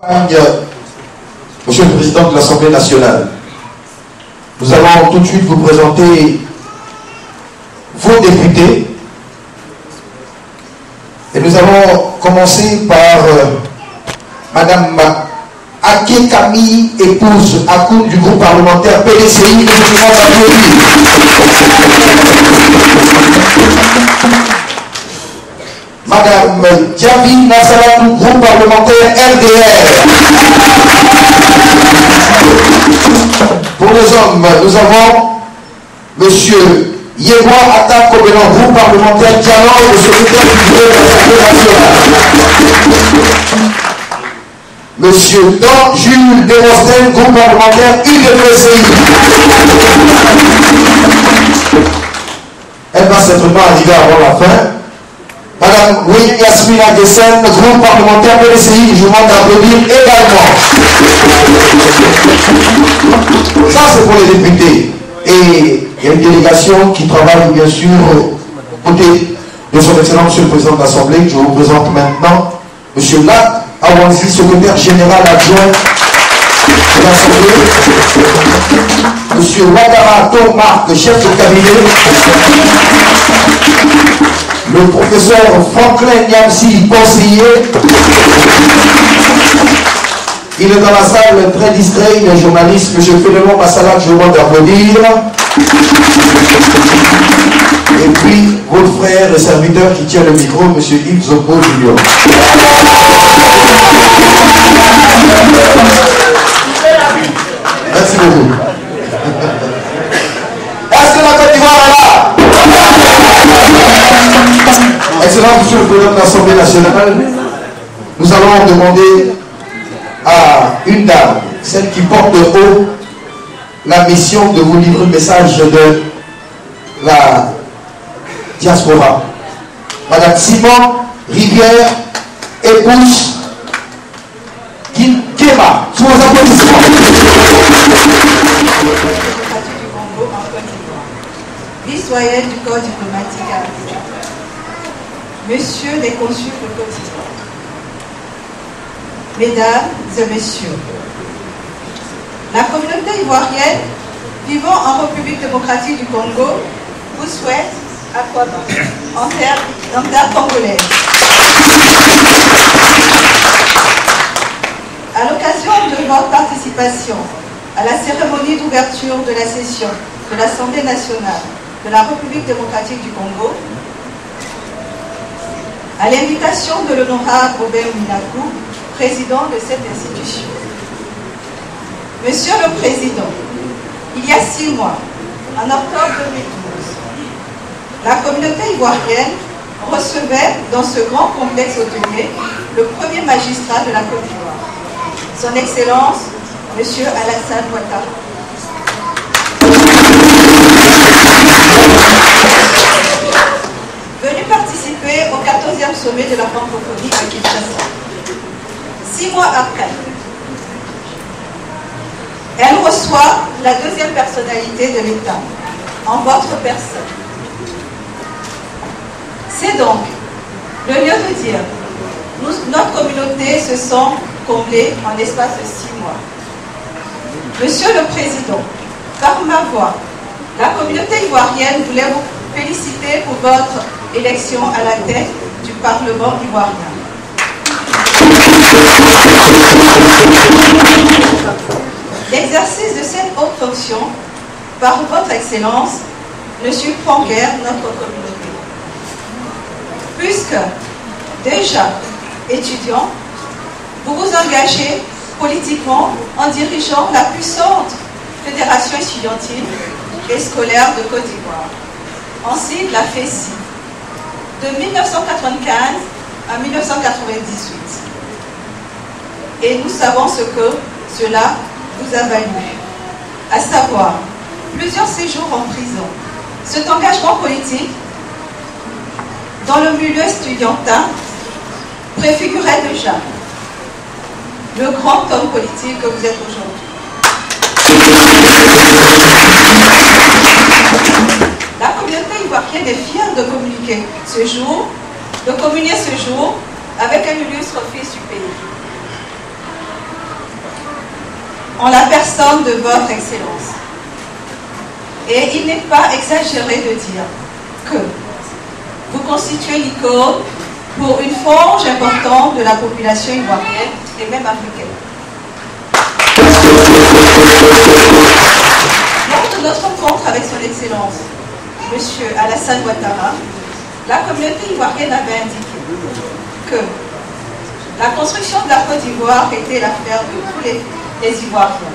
Monsieur le Président de l'Assemblée nationale, nous allons tout de suite vous présenter vos députés et nous allons commencer par Madame Aké Camille, épouse Akoun du groupe parlementaire PDCI. Madame Diaby Nassalatou, groupe parlementaire LDR. Pour les hommes, nous avons Monsieur Yéwa Atta Kobelan, groupe parlementaire Dialogue, le secrétaire du bureau de l'Assemblée nationale. Monsieur Dan Jules Desrosten, groupe parlementaire UDPCI. Elle va certainement arriver avant la fin. Madame Yasmina Gessen, groupe parlementaire PDCI, je vous demande d'applaudir également. Ça, c'est pour les députés. Et il y a une délégation qui travaille, bien sûr, aux côtés de son Excellence, Monsieur le Président de l'Assemblée. Je vous présente maintenant Monsieur Lat Awanzi, secrétaire général adjoint de l'Assemblée. Monsieur Wadara Thomas, chef de cabinet. Le professeur Franklin Niamsi, conseiller. Il est dans la salle, très distrait, il est journaliste. M. Félémon Massala, je vous demande d'applaudir. Et puis, votre frère et serviteur qui tient le micro, M. Yves Zopo Junior. Merci beaucoup. Est-ce que la Côte d'Ivoire est là? Excellent, Monsieur le Président de l'Assemblée nationale, nous allons demander à une dame, celle qui porte haut la mission de vous livrer le message de la diaspora. Madame Simon Rivière, épouse Kema, sous vos applaudissements. Vice-doyenne du corps diplomatique à Abidjan. Monsieur les consuls de Côte d'Ivoire, Mesdames et Messieurs, la communauté ivoirienne vivant en République démocratique du Congo vous souhaite à quoi en terre congolaise. À l'occasion de votre participation à la cérémonie d'ouverture de la session de l'Assemblée nationale de la République démocratique du Congo, à l'invitation de l'honorable Robert Minakou, président de cette institution. Monsieur le Président, il y a 6 mois, en octobre 2012, la communauté ivoirienne recevait dans ce grand complexe hôtelier le premier magistrat de la Côte d'Ivoire, son Excellence, Monsieur Alassane Ouattara. Venu participer au 14e sommet de la francophonie à Kinshasa. 6 mois après, elle reçoit la 2e personnalité de l'État, en votre personne. C'est donc le lieu de dire, notre communauté se sent comblée en l'espace de 6 mois. Monsieur le Président, par ma voix, la communauté ivoirienne voulait vous féliciter pour votre élection à la tête du Parlement ivoirien. L'exercice de cette haute fonction par votre Excellence ne surprend guère notre communauté. Puisque, déjà étudiant, vous vous engagez politiquement en dirigeant la puissante Fédération estudiantine et scolaire de Côte d'Ivoire, en sigle la FESI, de 1995 à 1998. Et nous savons ce que cela vous a valu, à savoir plusieurs séjours en prison. Cet engagement politique dans le milieu estudiantin préfigurait déjà le grand homme politique que vous êtes aujourd'hui. La communauté ivoirienne est fière de communier ce jour avec un illustre fils du pays. en la personne de votre Excellence. Et il n'est pas exagéré de dire que vous constituez l'icône pour une frange importante de la population ivoirienne et même africaine. Lors de notre rencontre avec son Excellence, M. Alassane Ouattara, la communauté ivoirienne avait indiqué que la construction de la Côte d'Ivoire était l'affaire de tous les Ivoiriens,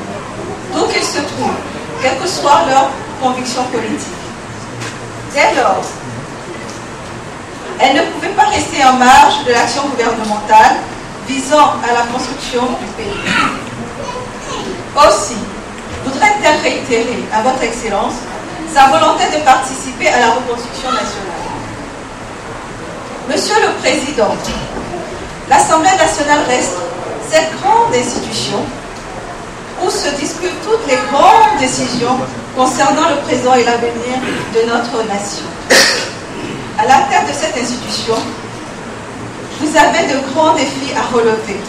d'où qu'ils se trouvent, quelle que soit leur conviction politique. Dès lors, elle ne pouvait pas rester en marge de l'action gouvernementale visant à la construction du pays. Aussi, voudrait-elle réitérer à votre Excellence sa volonté de participer à la reconstruction nationale. Monsieur le Président, l'Assemblée nationale reste cette grande institution où se discutent toutes les grandes décisions concernant le présent et l'avenir de notre nation. À la tête de cette institution, vous avez de grands défis à relever,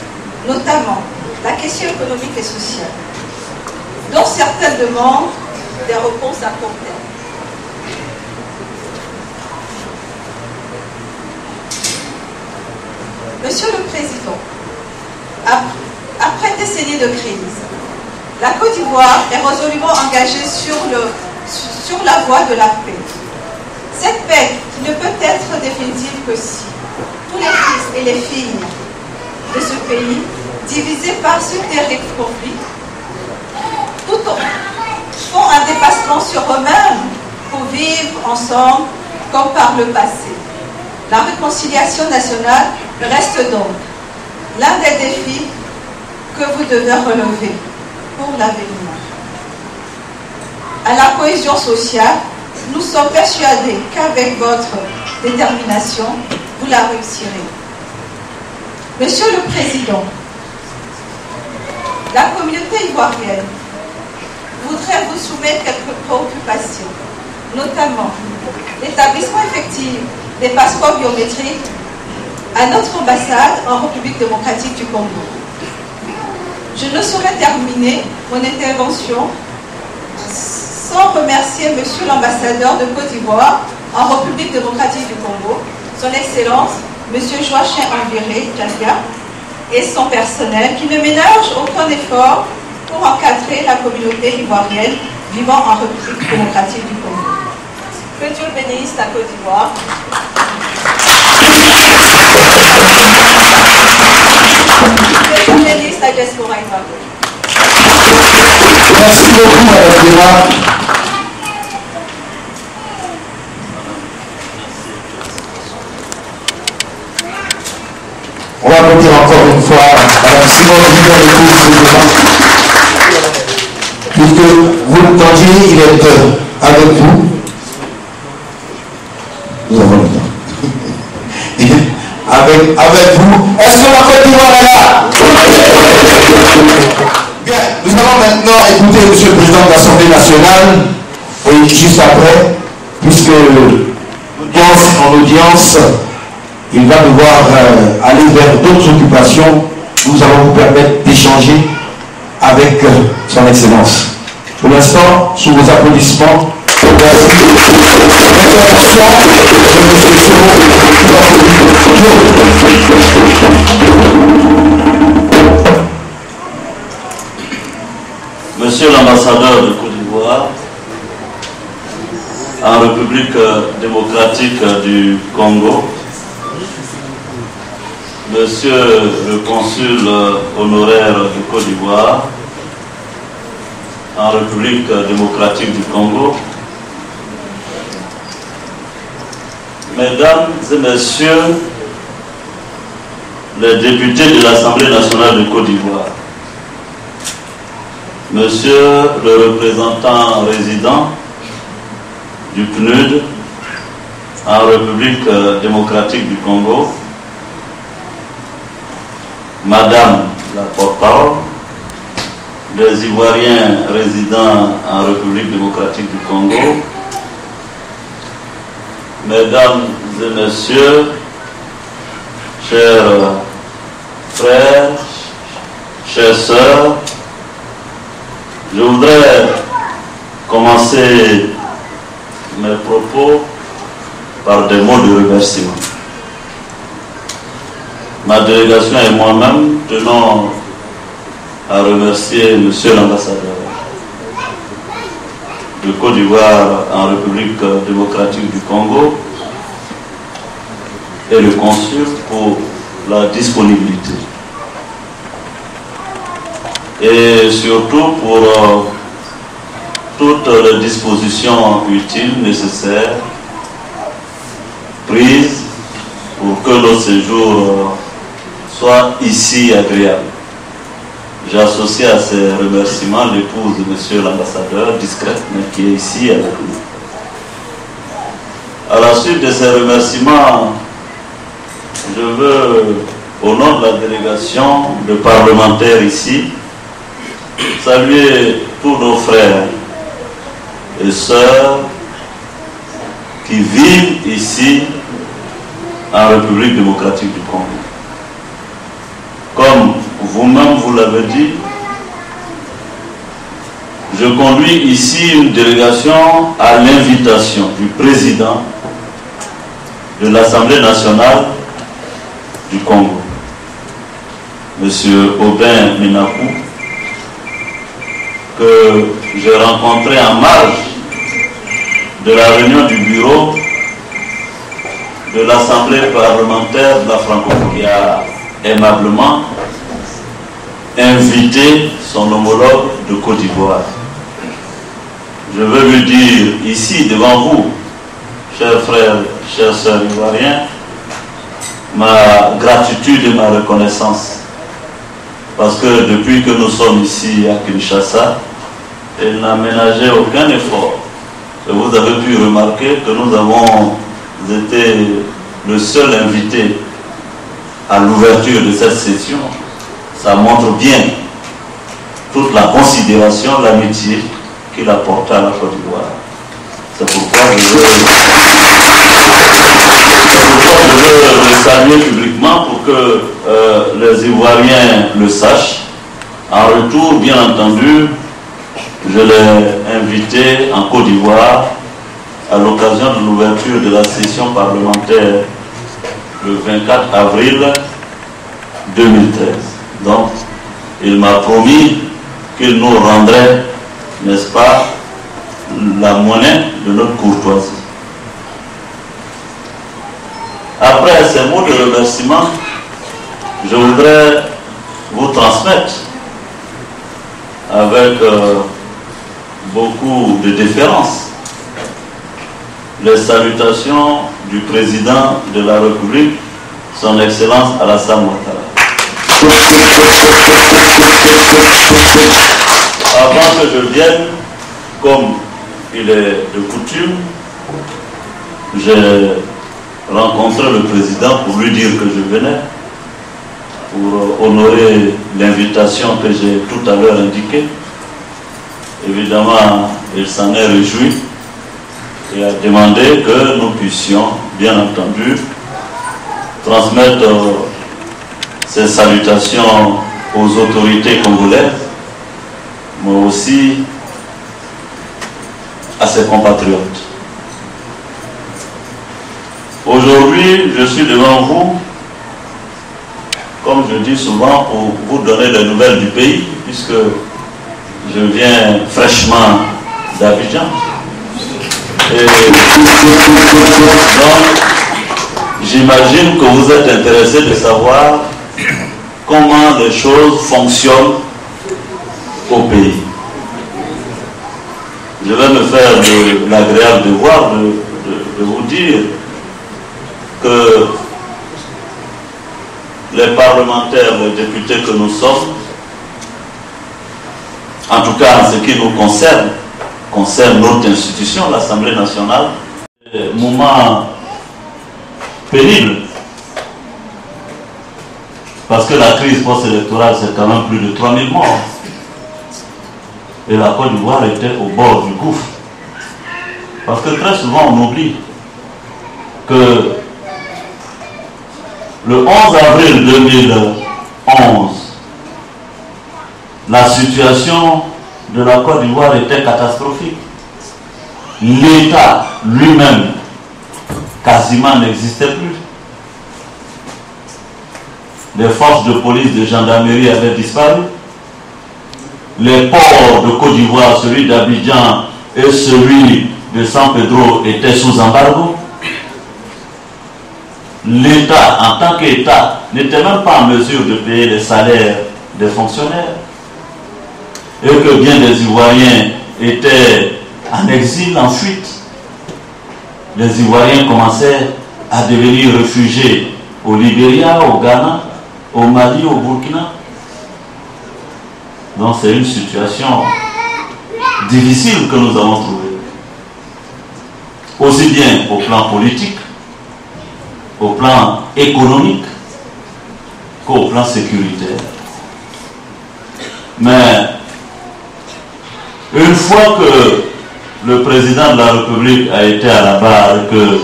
notamment la question économique et sociale, dont certaines demandent des réponses à court terme. Monsieur le Président, après des décennies de crise, la Côte d'Ivoire est résolument engagée sur la voie de la paix. Cette paix qui ne peut être définitive que si tous les fils et les filles de ce pays, divisés par ce terrible conflit, font un dépassement sur eux-mêmes pour vivre ensemble comme par le passé. La réconciliation nationale reste donc l'un des défis que vous devez relever pour l'avenir. À la cohésion sociale, nous sommes persuadés qu'avec votre détermination, vous la réussirez. Monsieur le Président, la communauté ivoirienne voudrait vous soumettre quelques préoccupations, notamment l'établissement effectif des passeports biométriques à notre ambassade en République démocratique du Congo. Je ne saurais terminer mon intervention sans remercier Monsieur l'ambassadeur de Côte d'Ivoire en République démocratique du Congo, son Excellence Monsieur Joachim Enviré Djadia et son personnel qui ne ménagent aucun effort pour encadrer la communauté ivoirienne vivant en République démocratique du Congo. Que Dieu bénisse la Côte d'Ivoire. Que Dieu bénisse la diaspora ivoirienne. Merci beaucoup, Madame Dira. On va applaudir encore une fois Madame Simone River, puisque vous l'entendiez, il est avec vous. Nous avons le temps. Avec vous. Est-ce que la Côte d'Ivoire est là? Bien, nous allons maintenant écouter Monsieur le Président de l'Assemblée nationale, et juste après, puisque en audience, il va devoir aller vers d'autres occupations, nous allons vous permettre d'échanger avec son Excellence. Pour l'instant, sous vos applaudissements, Monsieur l'ambassadeur de Côte d'Ivoire en République démocratique du Congo, Monsieur le consul honoraire de Côte d'Ivoire en République démocratique du Congo, Mesdames et Messieurs les députés de l'Assemblée nationale de Côte d'Ivoire, Monsieur le représentant résident du PNUD en République démocratique du Congo, Madame la porte-parole des Ivoiriens résidant en République démocratique du Congo, Mesdames et Messieurs, chers frères, chères sœurs, Je voudrais commencer mes propos par des mots de remerciement. Ma délégation et moi-même tenons à remercier Monsieur l'ambassadeur de Côte d'Ivoire en République démocratique du Congo et le consul pour la disponibilité. Et surtout pour toutes les dispositions utiles, nécessaires, prises pour que notre séjour soit ici agréable. J'associe à ces remerciements l'épouse de Monsieur l'ambassadeur, discrète, mais qui est ici avec nous. À la suite de ces remerciements, je veux, au nom de la délégation de parlementaires ici, saluer tous nos frères et sœurs qui vivent ici en République démocratique du Congo. Comme vous-même vous l'avez dit, je conduis ici une délégation à l'invitation du président de l'Assemblée nationale du Congo, M. Aubin Menakou, que j'ai rencontré en marge de la réunion du bureau de l'Assemblée parlementaire de la francophonie, qui a aimablement invité son homologue de Côte d'Ivoire. Je veux lui dire ici devant vous, chers frères, chers sœurs ivoiriens, ma gratitude et ma reconnaissance. Parce que depuis que nous sommes ici à Kinshasa, elle n'a ménagé aucun effort. Et vous avez pu remarquer que nous avons été le seul invité à l'ouverture de cette session. Ça montre bien toute la considération, l'amitié qu'il a portée à la Côte d'Ivoire. C'est pourquoi je veux le saluer publiquement pour que les Ivoiriens le sachent. En retour, bien entendu, je l'ai invité en Côte d'Ivoire à l'occasion de l'ouverture de la session parlementaire le 24 avril 2013. Donc, il m'a promis qu'il nous rendrait, n'est-ce pas, la monnaie de notre courtoisie. Après ces mots de remerciement, je voudrais vous transmettre avec beaucoup de déférence les salutations du président de la République, son Excellence Alassane Ouattara. Avant que je vienne, comme il est de coutume, j'ai rencontré le président pour lui dire que je venais, pour honorer l'invitation que j'ai tout à l'heure indiquée. Évidemment, il s'en est réjoui et a demandé que nous puissions, bien entendu, transmettre ces salutations aux autorités congolaises, mais aussi à ses compatriotes. Aujourd'hui, je suis devant vous, comme je dis souvent, pour vous donner les nouvelles du pays, puisque je viens fraîchement d'Abidjan. Et donc, j'imagine que vous êtes intéressé de savoir comment les choses fonctionnent au pays. Je vais me faire l'agréable devoir de vous dire que les parlementaires, les députés que nous sommes, en tout cas en ce qui nous concerne notre institution, l'Assemblée nationale, moment pénible. Parce que la crise post-électorale, c'est quand même plus de 3000 morts. Et la Côte d'Ivoire était au bord du gouffre. Parce que très souvent, on oublie que le 11 avril 2011, la situation de la Côte d'Ivoire était catastrophique. L'État lui-même quasiment n'existait plus. Les forces de police, de gendarmerie avaient disparu. Les ports de Côte d'Ivoire, celui d'Abidjan et celui de San Pedro étaient sous embargo. L'État, en tant qu'État, n'était même pas en mesure de payer les salaires des fonctionnaires. Et que bien des Ivoiriens étaient en exil, en fuite. Les Ivoiriens commençaient à devenir réfugiés au Libéria, au Ghana, au Mali, au Burkina. Donc c'est une situation difficile que nous avons trouvée. Aussi bien au plan politique, au plan économique, qu'au plan sécuritaire. Mais une fois que le président de la République a été à la barre et que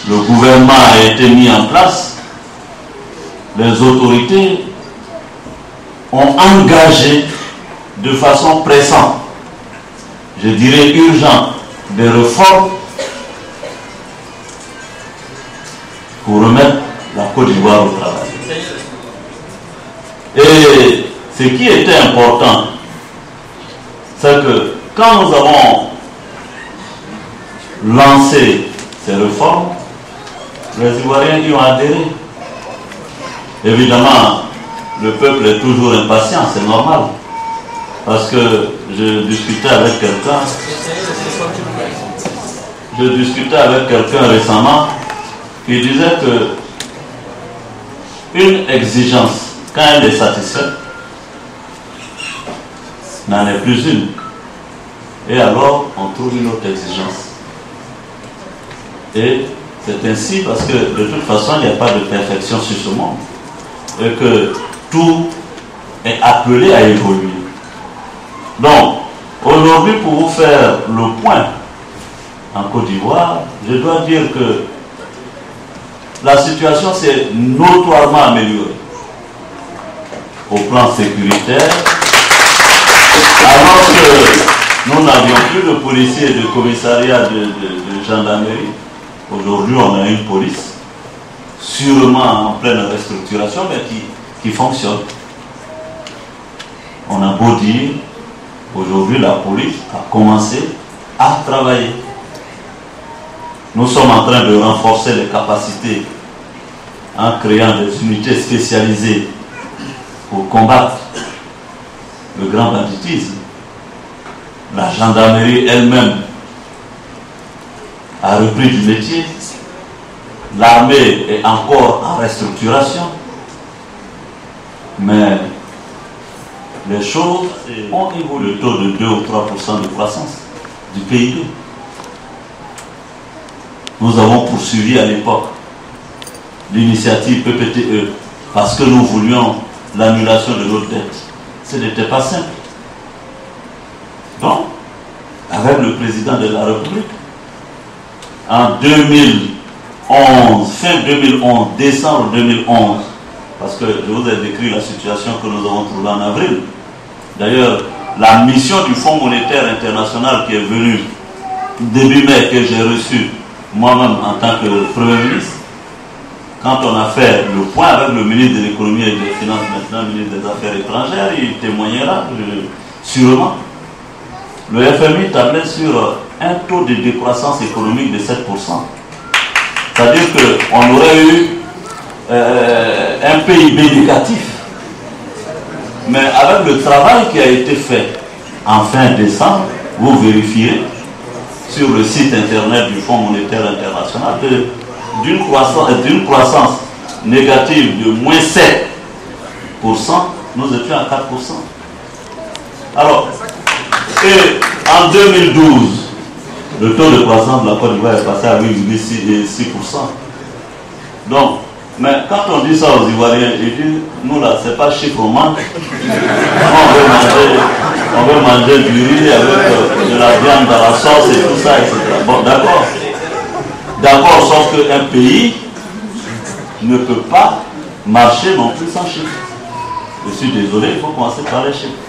le gouvernement a été mis en place, les autorités ont engagé de façon pressante, je dirais urgente, des réformes pour remettre la Côte d'Ivoire au travail. Et ce qui était important, c'est que quand nous avons lancé ces réformes, les Ivoiriens y ont adhéré. Évidemment, le peuple est toujours impatient, c'est normal. Parce que je discutais avec quelqu'un récemment qui disait que une exigence, quand elle est satisfaite, n'en est plus une. Et alors, on trouve une autre exigence. Et c'est ainsi parce que, de toute façon, il n'y a pas de perfection sur ce monde. Et que tout est appelé à évoluer. Donc, aujourd'hui, pour vous faire le point en Côte d'Ivoire, je dois dire que la situation s'est notoirement améliorée. Au plan sécuritaire, alors que nous n'avions plus de policiers et de commissariats de gendarmerie, aujourd'hui on a une police sûrement en pleine restructuration, mais qui fonctionne. On a beau dire, aujourd'hui la police a commencé à travailler. Nous sommes en train de renforcer les capacités en créant des unités spécialisées pour combattre le grand banditisme. La gendarmerie elle-même a repris du métier. L'armée est encore en restructuration. Mais les choses ont évolué. Le taux de 2 ou 3% de croissance du PIB. Nous avons poursuivi à l'époque l'initiative PPTE parce que nous voulions l'annulation de notre dette. Ce n'était pas simple. Donc, avec le président de la République, en 2011, fin 2011, décembre 2011, parce que je vous ai décrit la situation que nous avons trouvée en avril. D'ailleurs, la mission du Fonds monétaire international qui est venue début mai, que j'ai reçu moi-même en tant que Premier ministre, quand on a fait le point avec le ministre de l'économie et des finances, maintenant le ministre des Affaires étrangères, il témoignera sûrement. Le FMI tablait sur un taux de décroissance économique de 7%. C'est-à-dire qu'on aurait eu un PIB négatif. Mais avec le travail qui a été fait en fin décembre, vous vérifierez sur le site internet du Fonds monétaire international d'une croissance négative de moins 7%, nous étions à 4%. Alors, et en 2012, le taux de croissance de la Côte d'Ivoire est passé à 8,6%. Donc, mais quand on dit ça aux Ivoiriens, ils disent, nous là, c'est pas chiffre au manque. On veut manger du riz avec de la viande dans la sauce et tout ça, etc. Bon, d'accord. D'accord, sauf qu'un pays ne peut pas marcher non plus sans chiffres. Je suis désolé, il faut commencer par les chiffres.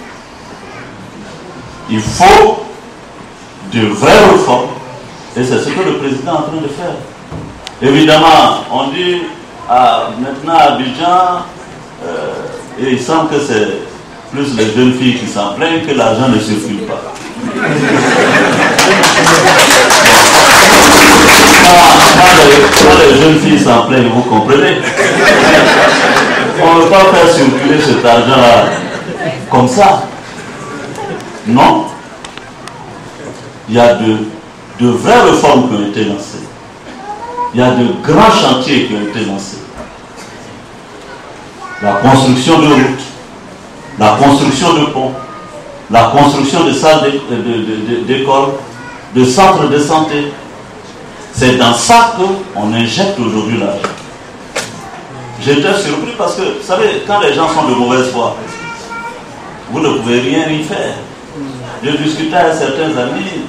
Il faut de vraies réformes. Et c'est ce que le président est en train de faire. Évidemment, on dit maintenant à Abidjan, et il semble que c'est plus les jeunes filles qui s'en plaignent que l'argent ne circule pas. Quand les jeunes filles s'en plaignent, vous comprenez. On ne peut pas faire circuler cet argent-là comme ça. Non. Il y a de vraies réformes qui ont été lancées. Il y a de grands chantiers qui ont été lancés. La construction de routes, la construction de ponts, la construction de salles d'école, de centres de santé. C'est dans ça qu'on injecte aujourd'hui l'argent. J'étais surpris parce que, vous savez, quand les gens sont de mauvaise foi, vous ne pouvez rien y faire. Je discutais avec certains amis.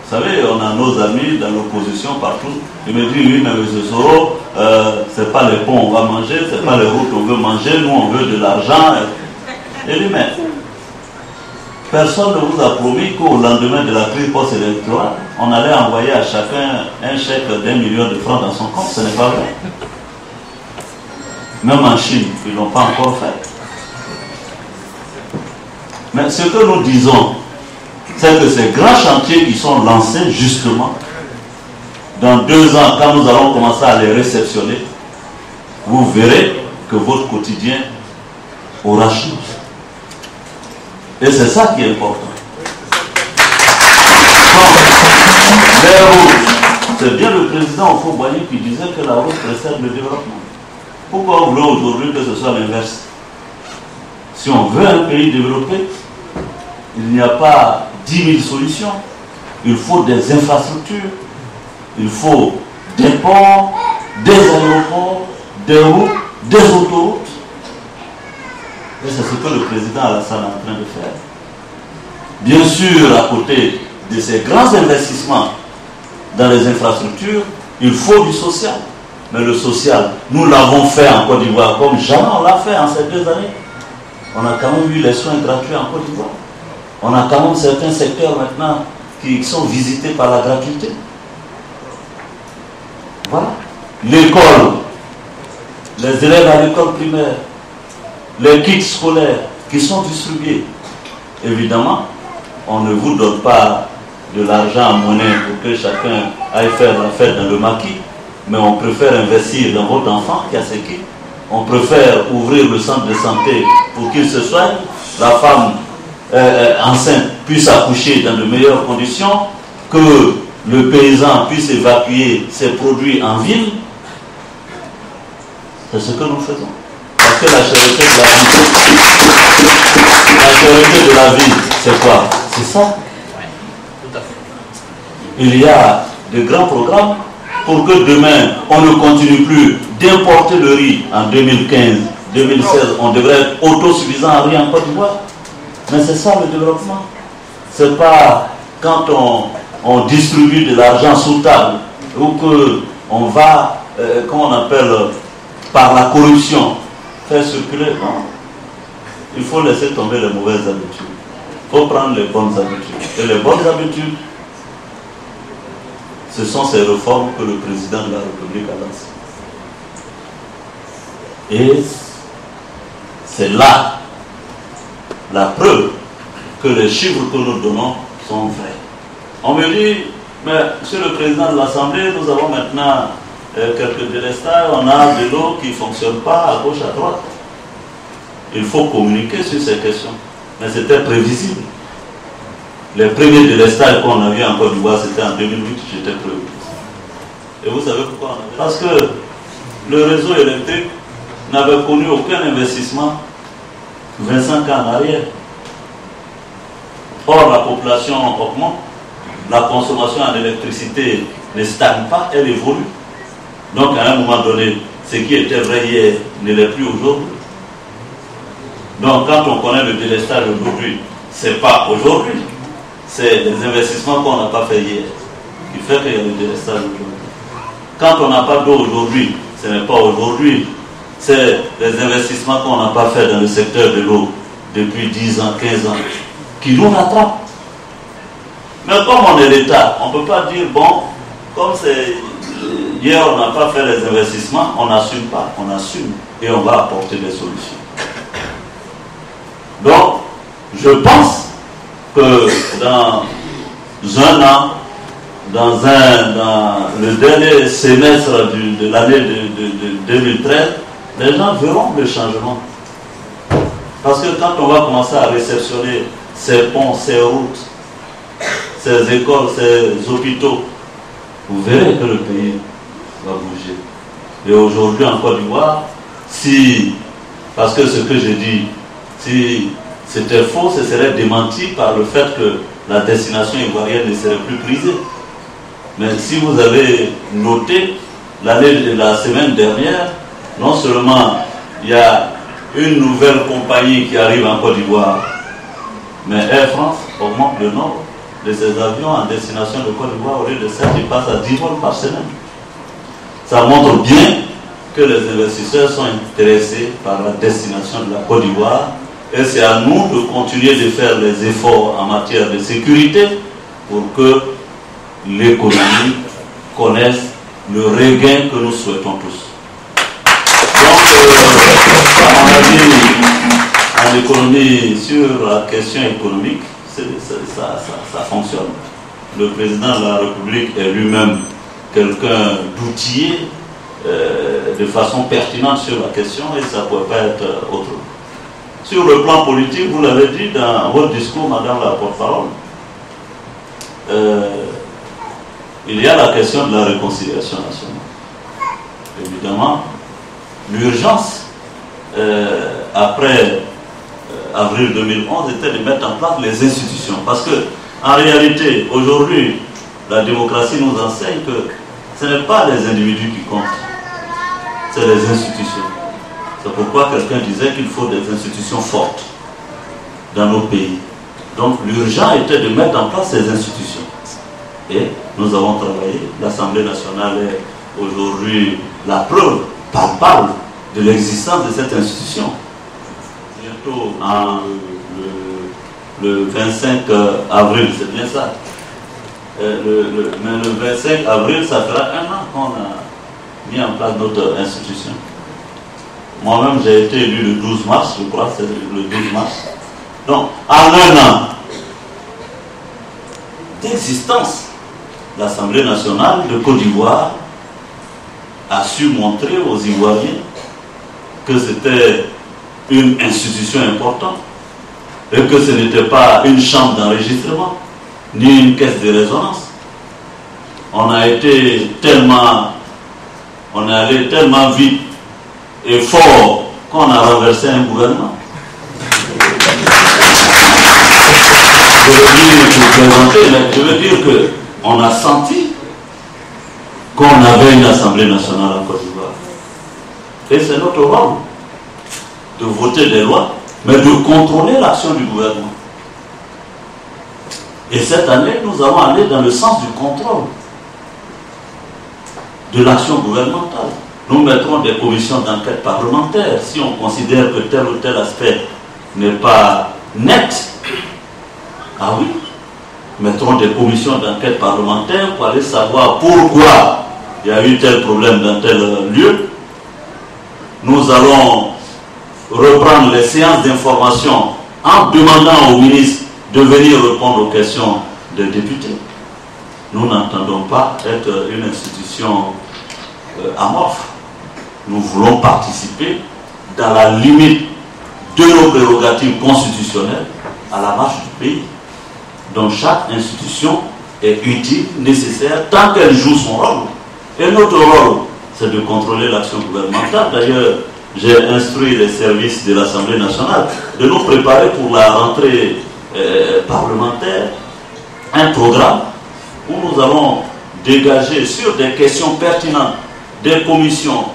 Vous savez, on a nos amis dans l'opposition partout. Ils me disent, oui, mais M. Soro, c'est pas les ponts on va manger, c'est pas les routes on veut manger, nous on veut de l'argent. Et lui, mais personne ne vous a promis qu'au lendemain de la crise post-électorale, on allait envoyer à chacun un chèque d'1 million de francs dans son compte. Ce n'est pas vrai. Même en Chine, ils ne l'ont pas encore fait. Mais ce que nous disons, c'est que ces grands chantiers qui sont lancés justement, dans 2 ans, quand nous allons commencer à les réceptionner, vous verrez que votre quotidien aura changé. Et c'est ça qui est important. Les routes, c'est bien le président Houphouët-Boigny qui disait que la route précède le développement. Pourquoi on veut aujourd'hui que ce soit l'inverse? Si on veut un pays développé, il n'y a pas 10 000 solutions. Il faut des infrastructures, il faut des ports, des aéroports, des routes, des autoroutes. Et c'est ce que le président Alassane est en train de faire. Bien sûr, à côté de ces grands investissements dans les infrastructures, il faut du social. Mais le social, nous l'avons fait en Côte d'Ivoire comme jamais on l'a fait en ces 2 années. On a quand même eu les soins gratuits en Côte d'Ivoire. On a quand même certains secteurs maintenant qui sont visités par la gratuité. Voilà. L'école, les élèves à l'école primaire, les kits scolaires qui sont distribués. Évidemment, on ne vous donne pas de l'argent en monnaie pour que chacun aille faire la fête dans le maquis, mais on préfère investir dans votre enfant qui a ses kits. On préfère ouvrir le centre de santé pour qu'il se soigne, la femme enceinte puisse accoucher dans de meilleures conditions, que le paysan puisse évacuer ses produits en ville. C'est ce que nous faisons. Parce que la charité de la vie, c'est quoi? C'est ça. Il y a de grands programmes pour que demain, on ne continue plus d'importer le riz. En 2015, 2016, on devrait être autosuffisant en riz en Côte d'Ivoire. Mais c'est ça le développement. C'est pas quand on distribue de l'argent sous table ou qu'on va, comment on appelle, par la corruption, faire circuler. Non. Il faut laisser tomber les mauvaises habitudes. Il faut prendre les bonnes habitudes. Et les bonnes habitudes, ce sont ces réformes que le président de la République a lancées. Et c'est là la preuve que les chiffres que nous donnons sont vrais. On me dit, mais monsieur le président de l'Assemblée, nous avons maintenant quelques délestages, on a de l'eau qui ne fonctionne pas à gauche, à droite. Il faut communiquer sur ces questions. Mais c'était prévisible. Les premiers délestages qu'on a vus en Côte d'Ivoire, c'était en 2008, j'étais prévu. Et vous savez pourquoi? Parce que le réseau électrique n'avait connu aucun investissement 25 ans en arrière. Or, la population augmente, la consommation en électricité ne stagne pas, elle évolue. Donc, à un moment donné, ce qui était vrai hier ne l'est plus aujourd'hui. Donc, quand on connaît le délestage aujourd'hui, ce n'est pas aujourd'hui. C'est des investissements qu'on n'a pas fait hier qui fait qu'il y a le délestage aujourd'hui. Quand on n'a pas d'eau aujourd'hui, ce n'est pas aujourd'hui. C'est des investissements qu'on n'a pas fait dans le secteur de l'eau depuis 10 ans, 15 ans, qui nous rattrapent. Mais comme on est l'État, on ne peut pas dire, bon, comme c'est hier on n'a pas fait les investissements, on n'assume pas, on assume et on va apporter des solutions. Donc, je pense que dans un an, dans le dernier semestre de l'année de 2013, les gens verront le changement. Parce que quand on va commencer à réceptionner ces ponts, ces routes, ces écoles, ces hôpitaux, vous verrez que le pays va bouger. Et aujourd'hui en Côte d'Ivoire, parce que ce que j'ai dit, si c'était faux, ce serait démenti par le fait que la destination ivoirienne ne serait plus prisée. Mais si vous avez noté, la semaine dernière, non seulement il y a une nouvelle compagnie qui arrive en Côte d'Ivoire, mais Air France augmente le nombre de ses avions en destination de Côte d'Ivoire. Au lieu de ça, il passe à 10 vols par semaine. Ça montre bien que les investisseurs sont intéressés par la destination de la Côte d'Ivoire. Et c'est à nous de continuer de faire les efforts en matière de sécurité pour que l'économie connaisse le regain que nous souhaitons tous. Donc, à mon avis, en économie, sur la question économique, ça fonctionne. Le président de la République est lui-même quelqu'un d'outillé de façon pertinente sur la question et ça ne pouvait pas être autrement. Sur le plan politique, vous l'avez dit dans votre discours, Madame la porte-parole, il y a la question de la réconciliation nationale. Évidemment, l'urgence après avril 2011 était de mettre en place les institutions. Parce que, en réalité, aujourd'hui, la démocratie nous enseigne que ce n'est pas les individus qui comptent, c'est les institutions. C'est pourquoi quelqu'un disait qu'il faut des institutions fortes dans nos pays. Donc l'urgent était de mettre en place ces institutions. Et nous avons travaillé. L'Assemblée nationale est aujourd'hui la preuve palpable de l'existence de cette institution. Bientôt, le 25 avril, c'est bien ça. Mais le 25 avril, ça fera un an qu'on a mis en place notre institution. Moi-même, j'ai été élu le 12 mars, je crois, c'est le 12 mars. Donc, en un an d'existence, l'Assemblée nationale de Côte d'Ivoire a su montrer aux Ivoiriens que c'était une institution importante et que ce n'était pas une chambre d'enregistrement ni une caisse de résonance. On est allé tellement vite et fort qu'on a renversé un gouvernement. Je veux dire qu'on a senti qu'on avait une Assemblée nationale en Côte d'Ivoire. Et c'est notre rôle de voter des lois, mais de contrôler l'action du gouvernement. Et cette année, nous allons aller dans le sens du contrôle de l'action gouvernementale. Nous mettrons des commissions d'enquête parlementaire si on considère que tel ou tel aspect n'est pas net. Ah oui, mettrons des commissions d'enquête parlementaire pour aller savoir pourquoi il y a eu tel problème dans tel lieu. Nous allons reprendre les séances d'information en demandant au ministre de venir répondre aux questions des députés. Nous n'entendons pas être une institution amorphe. Nous voulons participer dans la limite de nos prérogatives constitutionnelles à la marche du pays. Donc chaque institution est utile, nécessaire, tant qu'elle joue son rôle. Et notre rôle, c'est de contrôler l'action gouvernementale. D'ailleurs, j'ai instruit les services de l'Assemblée nationale de nous préparer pour la rentrée parlementaire un programme où nous allons dégager sur des questions pertinentes des commissions.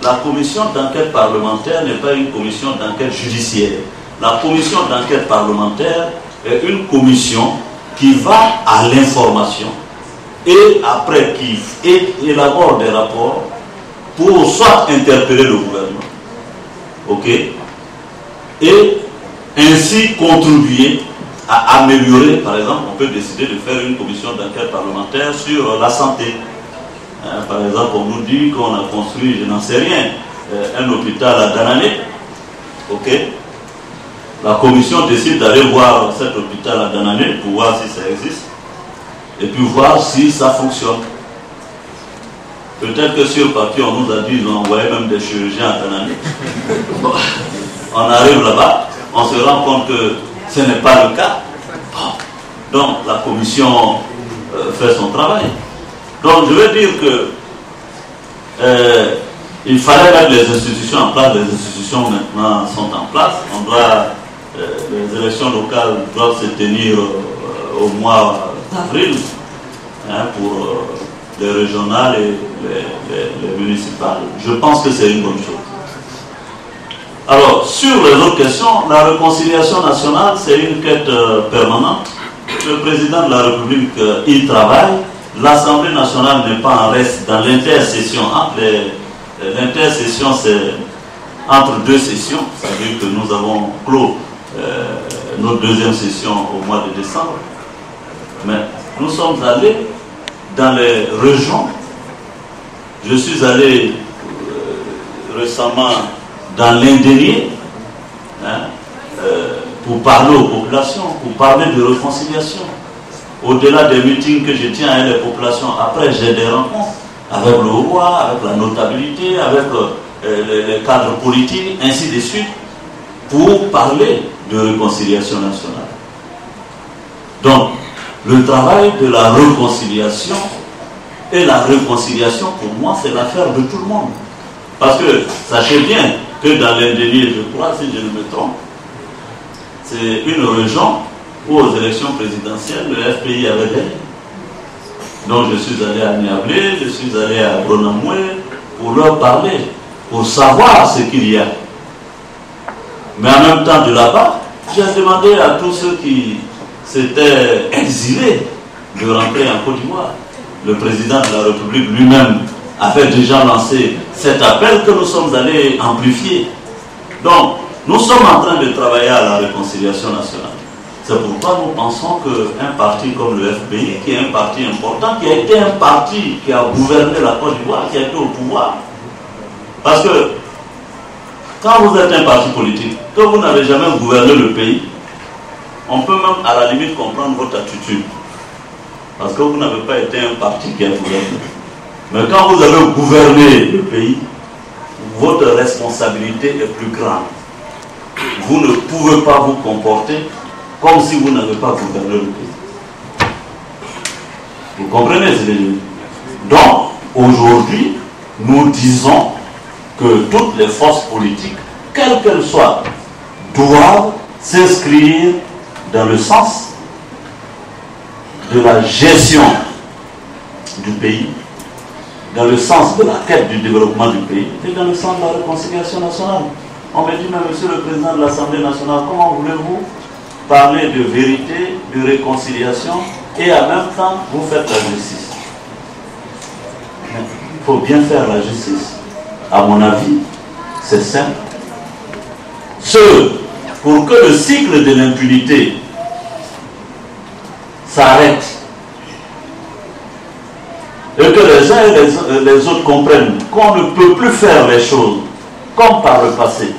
La commission d'enquête parlementaire n'est pas une commission d'enquête judiciaire. La commission d'enquête parlementaire est une commission qui va à l'information et après qui élabore des rapports pour soit interpeller le gouvernement, ok, et ainsi contribuer à améliorer, par exemple, on peut décider de faire une commission d'enquête parlementaire sur la santé. Par exemple, on nous dit qu'on a construit, je n'en sais rien, un hôpital à Danané. Ok. La commission décide d'aller voir cet hôpital à Danané pour voir si ça existe et puis voir si ça fonctionne. Peut-être que sur papier, on nous a dit qu'ils ont envoyé même des chirurgiens à Danané. Bon, on arrive là-bas, on se rend compte que ce n'est pas le cas. Bon. Donc la commission fait son travail. Donc je veux dire que il fallait mettre les institutions en place. Les institutions maintenant sont en place. Les élections locales doivent se tenir au mois d'avril pour les régionales et les municipales. Je pense que c'est une bonne chose. Alors, sur les autres questions, la réconciliation nationale, c'est une quête permanente. Le président de la République y travaille. L'Assemblée nationale n'est pas en reste dans l'intercession. L'intercession, c'est entre deux sessions. C'est-à-dire que nous avons clos notre deuxième session au mois de décembre. Mais nous sommes allés dans les régions. Je suis allé récemment dans l'Indénié pour parler aux populations, pour parler de réconciliation. Au-delà des meetings que je tiens avec les populations, après j'ai des rencontres avec le roi, avec la notabilité, avec les cadres politiques, ainsi de suite, pour parler de réconciliation nationale. Donc, le travail de la réconciliation, et la réconciliation, pour moi, c'est l'affaire de tout le monde. Parce que, sachez bien que dans l'Indénié, je crois, si je ne me trompe, c'est une région où aux élections présidentielles, le FPI avait gagné. Donc je suis allé à Niablé, je suis allé à Bronamoué pour leur parler, pour savoir ce qu'il y a. Mais en même temps de là-bas, j'ai demandé à tous ceux qui s'étaient exilés de rentrer en Côte d'Ivoire. Le président de la République lui-même avait déjà lancé cet appel que nous sommes allés amplifier. Donc, nous sommes en train de travailler à la réconciliation nationale. C'est pourquoi nous pensons qu'un parti comme le FPI, qui est un parti important, qui a été un parti qui a gouverné la Côte d'Ivoire, qui a été au pouvoir. Parce que quand vous êtes un parti politique, que vous n'avez jamais gouverné le pays, on peut même à la limite comprendre votre attitude. Parce que vous n'avez pas été un parti qui a gouverné. Mais quand vous avez gouverné le pays, votre responsabilité est plus grande. Vous ne pouvez pas vous comporter comme si vous n'avez pas gouverné le pays. Vous comprenez ce que je veux dire? Donc, aujourd'hui, nous disons que toutes les forces politiques, quelles qu'elles soient, doivent s'inscrire dans le sens de la gestion du pays, dans le sens de la quête du développement du pays et dans le sens de la réconciliation nationale. On me dit, mais monsieur le président de l'Assemblée nationale, comment voulez-vous parler de vérité, de réconciliation et en même temps vous faites la justice? Il faut bien faire la justice. À mon avis, c'est simple. Pour que le cycle de l'impunité s'arrête et que les uns et les autres comprennent qu'on ne peut plus faire les choses comme par le passé.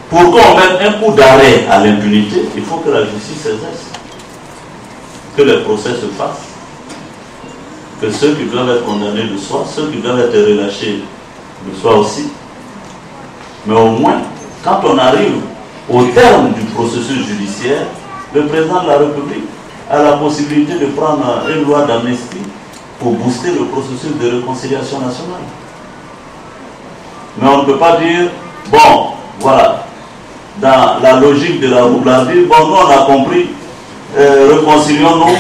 Pour qu'on mette un coup d'arrêt à l'impunité, il faut que la justice s'exerce, que les procès se fassent, que ceux qui doivent être condamnés le soient, ceux qui doivent être relâchés le soient aussi. Mais au moins, quand on arrive au terme du processus judiciaire, le président de la République a la possibilité de prendre une loi d'amnistie pour booster le processus de réconciliation nationale. Mais on ne peut pas dire, bon, voilà, dans la logique de la roublardie, bon, nous on a compris, réconcilions-nous,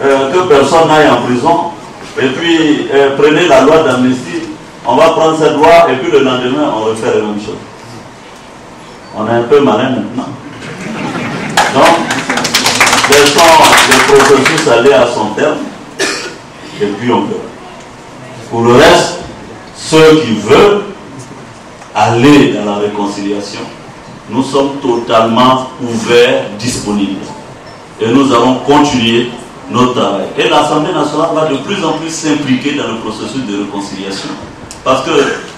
que personne n'aille en prison, et puis prenez la loi d'amnistie, on va prendre cette loi, et puis le lendemain, on refait la même chose. On est un peu malin maintenant. Donc, laissons le processus aller à son terme, et puis on verra. Pour le reste, ceux qui veulent aller dans la réconciliation, nous sommes totalement ouverts, disponibles. Et nous allons continuer notre travail. Et l'Assemblée nationale va de plus en plus s'impliquer dans le processus de réconciliation. Parce que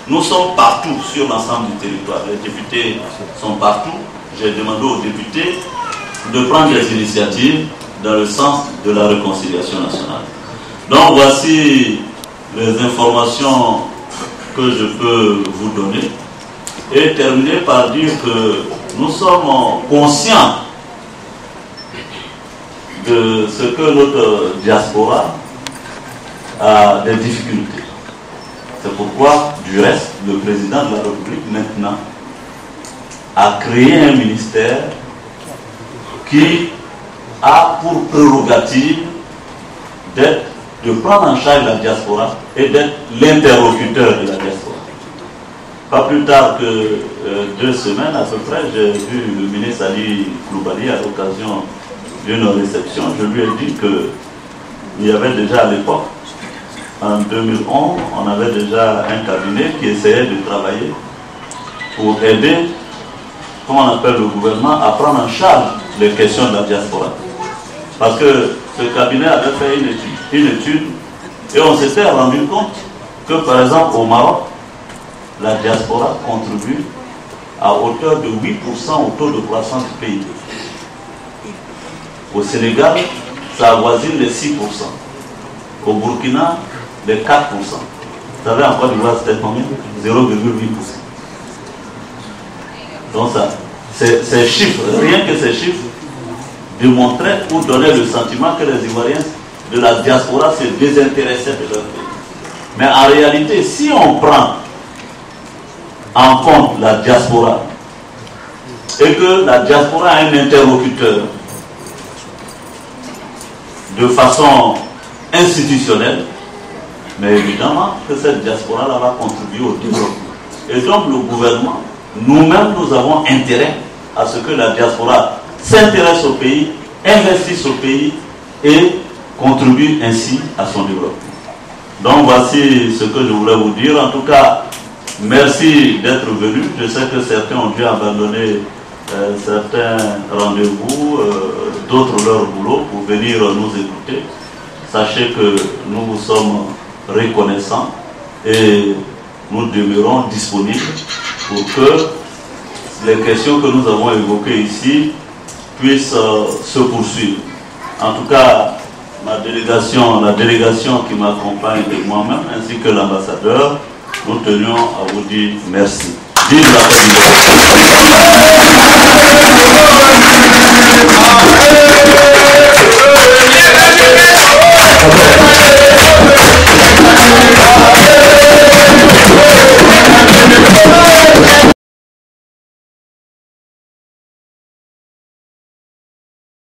nous sommes partout sur l'ensemble du territoire. Les députés sont partout. J'ai demandé aux députés de prendre des initiatives dans le sens de la réconciliation nationale. Donc voici les informations que je peux vous donner. Et terminer par dire que nous sommes conscients de ce que notre diaspora a des difficultés. C'est pourquoi, du reste, le président de la République maintenant a créé un ministère qui a pour prérogative de prendre en charge la diaspora et d'être l'interlocuteur de la diaspora. Pas plus tard que 2 semaines à peu près, j'ai vu le ministre Ali Koulibaly à l'occasion d'une réception. Je lui ai dit qu'il y avait déjà à l'époque, en 2011, on avait déjà un cabinet qui essayait de travailler pour aider, comme on appelle le gouvernement, à prendre en charge les questions de la diaspora. Parce que ce cabinet avait fait une étude et on s'était rendu compte que, par exemple, au Maroc, la diaspora contribue à hauteur de 8% au taux de croissance du PIB. Au Sénégal, ça avoisine les 6%. Au Burkina, les 4%. Vous savez en Côte d'Ivoire, c'était combien? 0,8%. Donc ça, ces chiffres, rien que ces chiffres, démontraient ou donnaient le sentiment que les Ivoiriens de la diaspora se désintéressaient de leur pays. Mais en réalité, si on prend en compte la diaspora et que la diaspora a un interlocuteur de façon institutionnelle, mais évidemment que cette diaspora-là va contribuer au développement. Et donc le gouvernement, nous-mêmes, nous avons intérêt à ce que la diaspora s'intéresse au pays, investisse au pays et contribue ainsi à son développement. Donc voici ce que je voulais vous dire. En tout cas, merci d'être venus. Je sais que certains ont dû abandonner certains rendez-vous, d'autres leur boulot pour venir nous écouter. Sachez que nous vous sommes reconnaissants et nous demeurons disponibles pour que les questions que nous avons évoquées ici puissent se poursuivre. En tout cas, la délégation qui m'accompagne et moi-même, ainsi que l'ambassadeur, nous tenions à vous dire merci. Vive la Côte d'Ivoire.